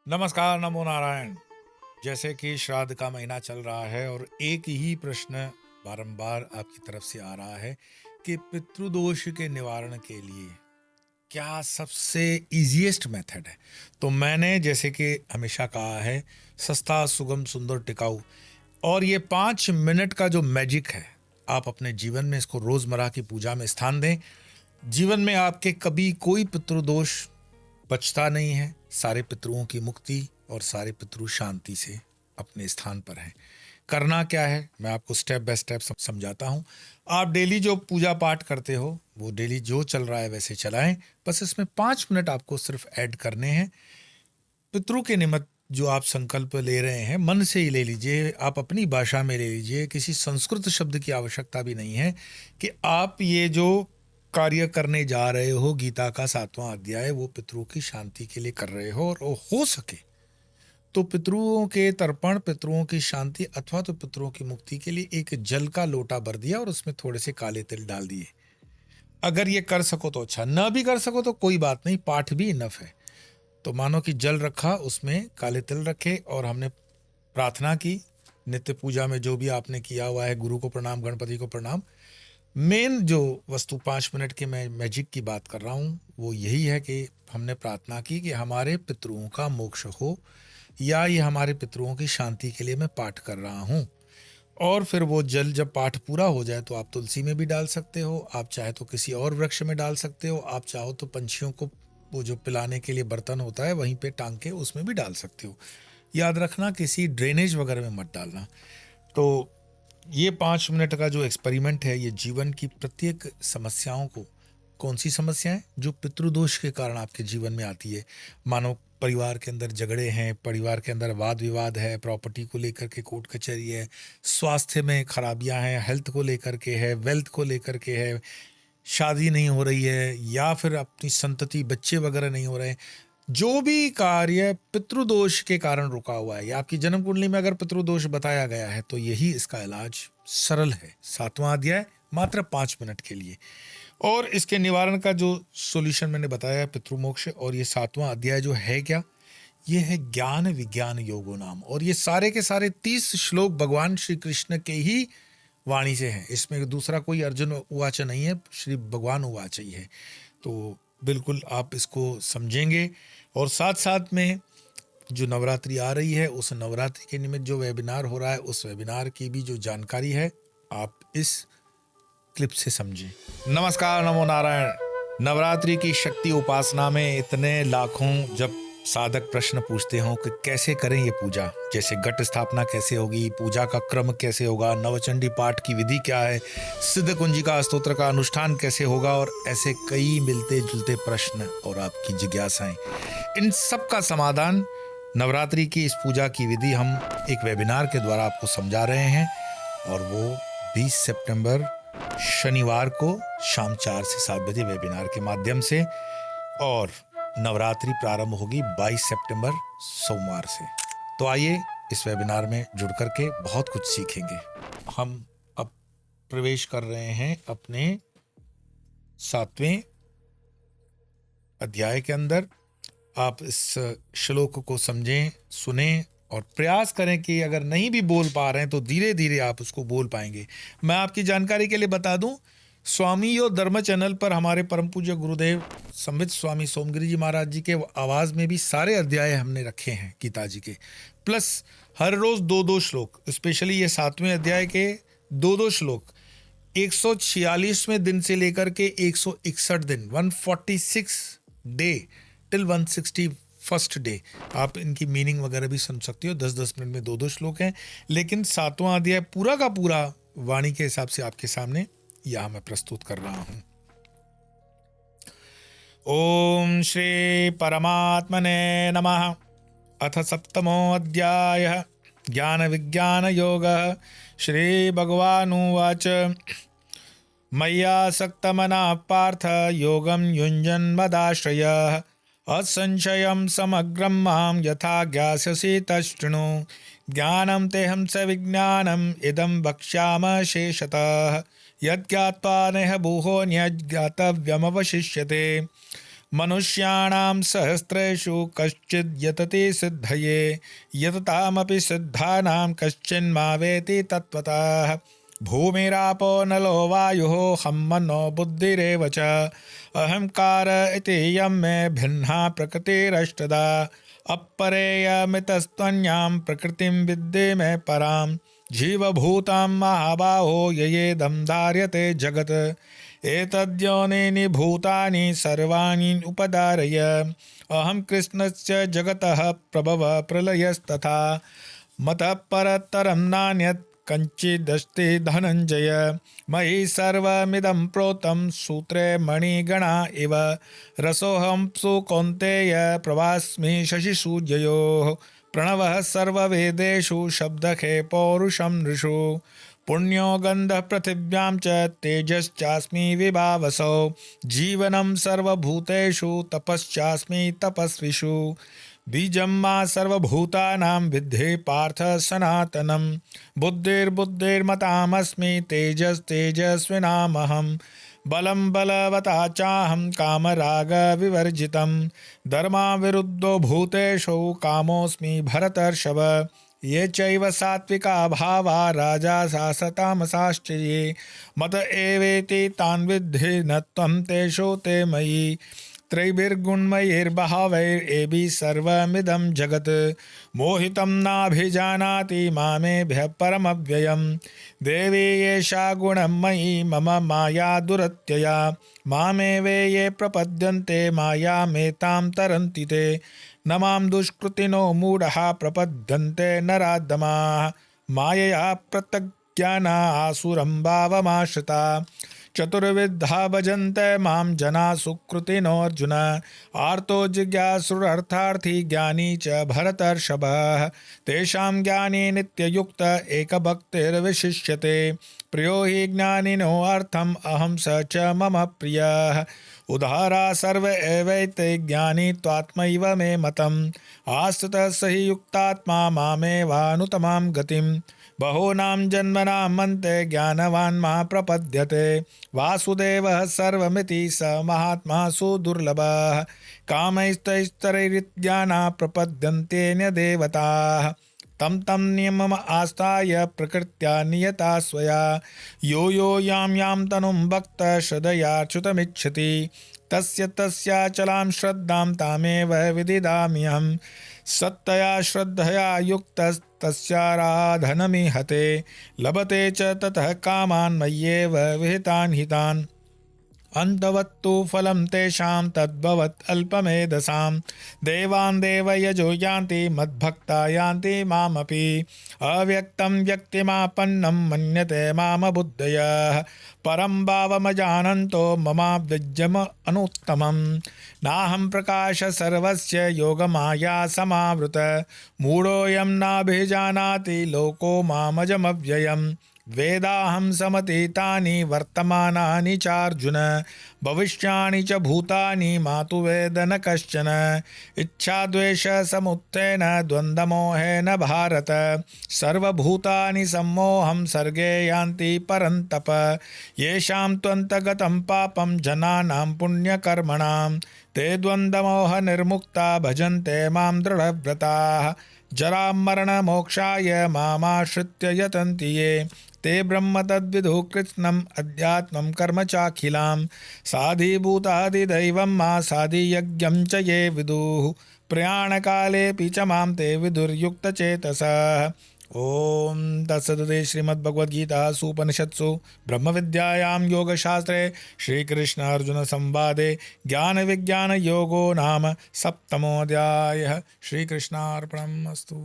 नमस्कार, नमो नारायण। जैसे कि श्राद्ध का महीना चल रहा है और एक ही प्रश्न बारंबार आपकी तरफ से आ रहा है कि पितृदोष के निवारण के लिए क्या सबसे इजीएस्ट मेथड है। तो मैंने जैसे कि हमेशा कहा है, सस्ता सुगम सुंदर टिकाऊ, और ये 5 मिनट का जो मैजिक है, आप अपने जीवन में इसको रोजमर्रा की पूजा में स्थान दें। जीवन में आपके कभी कोई पितृदोष बचता नहीं है। सारे पितरुओं की मुक्ति और सारे पितरु शांति से अपने स्थान पर हैं। करना क्या है, मैं आपको स्टेप बाय स्टेप समझाता हूँ। आप डेली जो पूजा पाठ करते हो वो डेली जो चल रहा है वैसे चलाएं। बस इसमें 5 मिनट आपको सिर्फ ऐड करने हैं। पितरों के निमित्त जो आप संकल्प ले रहे हैं, मन से ही ले लीजिए, आप अपनी भाषा में ले लीजिए, किसी संस्कृत शब्द की आवश्यकता भी नहीं है कि आप ये जो कार्य करने जा रहे हो, गीता का 7वां अध्याय, वो पितरों की शांति के लिए कर रहे हो। और हो सके तो पितरुओं के तर्पण, पितरुओं की शांति अथवा तो पितरुओं की मुक्ति के लिए एक जल का लोटा भर दिया और उसमें थोड़े से काले तिल डाल दिए। अगर ये कर सको तो अच्छा, ना भी कर सको तो कोई बात नहीं, पाठ भी इनफ है। तो मानो कि जल रखा, उसमें काले तिल रखे और हमने प्रार्थना की। नित्य पूजा में जो भी आपने किया हुआ है, गुरु को प्रणाम, गणपति को प्रणाम। मेन जो वस्तु 5 मिनट के मैं मैजिक की बात कर रहा हूँ वो यही है कि हमने प्रार्थना की कि हमारे पितरुओं का मोक्ष हो, या ये हमारे पितरुओं की शांति के लिए मैं पाठ कर रहा हूँ। और फिर वो जल जब पाठ पूरा हो जाए तो आप तुलसी में भी डाल सकते हो, आप चाहे तो किसी और वृक्ष में डाल सकते हो, आप चाहो तो पंछियों को वो जो पिलाने के लिए बर्तन होता है वहीं पे टांग के उसमें भी डाल सकते हो। याद रखना, किसी ड्रेनेज वगैरह में मत डालना। तो ये 5 मिनट का जो एक्सपेरिमेंट है, ये जीवन की प्रत्येक समस्याओं को, कौन सी समस्याएं जो पितृदोष के कारण आपके जीवन में आती है, मानो परिवार के अंदर झगड़े हैं, परिवार के अंदर वाद विवाद है, प्रॉपर्टी को लेकर के कोर्ट कचहरी है, स्वास्थ्य में खराबियां हैं, हेल्थ को लेकर के है, वेल्थ को लेकर के है, शादी नहीं हो रही है, या फिर अपनी संतति बच्चे वगैरह नहीं हो रहे हैं, जो भी कार्य पितृदोष के कारण रुका हुआ है, या आपकी जन्म कुंडली में अगर पितृदोष बताया गया है तो यही इसका इलाज सरल है। 7वां अध्याय मात्र 5 मिनट के लिए। और इसके निवारण का जो सॉल्यूशन मैंने बताया है, पितृमोक्ष। और ये 7वां अध्याय जो है क्या, ये है ज्ञान विज्ञान योगो नाम। और ये सारे के सारे 30 श्लोक भगवान श्री कृष्ण के ही वाणी से हैं। इसमें दूसरा कोई अर्जुन उवाच नहीं है, श्री भगवान उवाच ही है। तो बिल्कुल आप इसको समझेंगे। और साथ साथ में जो नवरात्रि आ रही है, उस नवरात्रि के निमित्त जो वेबिनार हो रहा है, उस वेबिनार की भी जो जानकारी है आप इस क्लिप से समझें। नमस्कार, नमो नारायण। नवरात्रि की शक्ति उपासना में इतने लाखों जब साधक प्रश्न पूछते हो कि कैसे करें ये पूजा, जैसे घट स्थापना कैसे होगी, पूजा का क्रम कैसे होगा, नवचंडी पाठ की विधि क्या है, सिद्ध कुंजिका स्तोत्र का अनुष्ठान कैसे होगा, और ऐसे कई मिलते जुलते प्रश्न और आपकी जिज्ञासाएं, इन सब का समाधान नवरात्रि की इस पूजा की विधि हम एक वेबिनार के द्वारा आपको समझा रहे हैं। और वो 20 सितंबर शनिवार को शाम 4 से 7 बजे वेबिनार के माध्यम से, और नवरात्रि प्रारंभ होगी 22 सितंबर सोमवार से। तो आइए इस वेबिनार में जुड़ करके बहुत कुछ सीखेंगे। हम अब प्रवेश कर रहे हैं अपने 7वें अध्याय के अंदर। आप इस श्लोक को समझें, सुनें और प्रयास करें कि अगर नहीं भी बोल पा रहे हैं तो धीरे धीरे आप उसको बोल पाएंगे। मैं आपकी जानकारी के लिए बता दूं, स्वामी यो धर्म चैनल पर हमारे परम पूज्य गुरुदेव संबित स्वामी सोमगिरी जी महाराज जी के आवाज में भी सारे अध्याय हमने रखे हैं गीता जी के, प्लस हर रोज 2-2 श्लोक, स्पेशली ये 7वें अध्याय के 2-2 श्लोक 146वें दिन से लेकर के 161 दिन, 146 डे टिल 161st डे, आप इनकी मीनिंग वगैरह भी सुन सकते हो। 10-10 मिनट में 2-2 श्लोक हैं, लेकिन 7वां अध्याय पूरा का पूरा वाणी के हिसाब से आपके सामने यह मैं प्रस्तुत कर रहा हूं। ओम श्री परमात्मने नमः। अथ 7मो अध्यायः ज्ञान विज्ञान योगः। श्री भगवानुवाच मय्यासक्तमनः पार्थ योगं युञ्जन् मदाश्रयः असंशयं समग्रं मां यथा ज्ञास्यसि तच्छृणु। ज्ञानं तेऽहं स विज्ञानम् इदं वक्ष्यामि शेषतः यद्ज्ञात्वा नेह भूयो न्यज्ञातव्यमवशिष्यते। मनुष्याणां सहस्रेषु कश्चिद् यतते सिद्धये यततामपि सिद्धानां कश्चिन्मा वेति तत्त्वतः। भूमिरापो नलो वायुः खं मनो बुद्धिरेव च अहंकार इति यं मे भिन्ना प्रकृतिरष्टदा अपरेयमितस्त्वन्यां प्रकृतिं विद्धि मे परां जीवभूतां महाबाहो ययेदं धार्यते जगत् एतद्योनीनि भूतानि सर्वाणि उपधारय अहं कृष्णस्य जगतः प्रभव प्रलयस्तथा मतः परतरं नान्यत् कंचिदस्ति धनंजय मयि सर्वमिदं प्रोतं सूत्रे मणिगणा इव रसोऽहं सुकौन्तेय प्रभास्मि शशिसूर्ययोः प्रणवः सर्ववेदेषु शब्दखे पौरुषं नृषु पुण्यो गन्धः पृथिव्यां च तेजश्चास्मि विभावसौ जीवनं सर्वभूतेषु तपश्चास्मि तपस्विषु बीजं मा सर्वभूतानां विद्धि पार्थ सनातनं बुद्धिर्बुद्धिर्मतामस्मि तेजस्तेजस्विनामहं बलं बलवता चाहं कामरागविवर्जितं धर्माविरुद्धो भूतेषु कामोऽस्मि भरतर्षभ ये चैव सात्विका भावा राजासास्तामसाश्च ये मत एवेति तान् विद्धि न त्वं तेषु ते मयि त्रैभिर्गुणमयैर्बहवैरेभिः सर्वमिदं जगत् मोहितं नाभिजानाति मामेभ्यः परमव्ययं देवी एषा गुणं मयि मम माया दुरत्यया मामेव ये प्रपद्यन्ते मायामेतां तरन्ति ते न मां दुष्कृतिनो मूढः प्रपद्यन्ते नराधमाः मायया प्रत्यज्ञाना आसुरं भावमाश्रिता चतुर्विधा भजन्ते मां जना सुकृतिनो अर्जुन आर्तो जिज्ञासुरर्थार्थी ज्ञानी च भरतर्षभः तेषां ज्ञानी नित्ययुक्त एकभक्तिर्विशिष्यते प्रियो हि ज्ञानिनो अर्थम् अहं स च मम प्रियः उदारा सर्व एवैते ज्ञानी त्वात्मैव मे मतम् आस्थितः स हि युक्तात्मा मामेवानुत्तमां गतिम् बहूनां जन्मनां अन्ते ज्ञानवान् मा प्रपद्यते वासुदेवः सर्वमिति स महात्मा सुदुर्लभः कामैस्तैस्तरैर्ज्ञाना प्रपद्यन्तेऽन्य देवताः तं तं नियमम् आस्थाय प्रकृत्या नियता स्वया यो यो यां यां तनुं भक्तः श्रद्धयाच्युतमिच्छति तस्य तस्याचलां श्रद्धां तामेव विदिदाम्यहम् सत्तया श्रद्धया युक्तस्तस्याराधनमिहते लभते च ततः कामान् मय्येव विहितान् हितान् अन्तवत्तु फलं तेषां तद्भवत् अल्पमेधसां देवान् देवयजो यान्ति मद्भक्ता यान्ति मामपि अव्यक्तं व्यक्तिमापन्नं मन्यते मामबुद्धयः परं भावमजानन्तो ममाव्यज्यम् अनुत्तमम् नाहं प्रकाश सर्वस्य योगमाया समावृत मूढोऽयं नाभिजानाति लोको मामजमव्ययम् वेदाहं समतीतानि वर्तमानानि चार्जुन भविष्याणि च भूतानि मातु वेद न कश्चन इच्छाद्वेषसमुत्थेन द्वन्द्वमोहेन भारत सर्वभूतानि सम्मोहं सर्गे यान्ति परन्तप येषां त्वन्तगतं पापं जनानां पुण्यकर्मणां ते द्वन्द्वमोहनिर्मुक्ता भजन्ते मां दृढव्रताः जरामरणमोक्षाय मामाश्रित्य यतन्ति ये ते ब्रह्म तद्विदुः कृत्स्नम् अध्यात्मं कर्म चाखिलां साधिभूतादिदैवं मा साधियज्ञं च ये विदुः प्रयाणकालेऽपि च मां ते विदुर्युक्तचेतसः ओम तत्सदिति श्रीमद्भगवद्गीतासु उपनिषत्सु ब्रह्मविद्यायां योगशास्त्रे श्रीकृष्ण अर्जुन संवादे ज्ञान विज्ञान योगो नाम सप्तमोऽध्यायः। श्रीकृष्णार्पणमस्तु।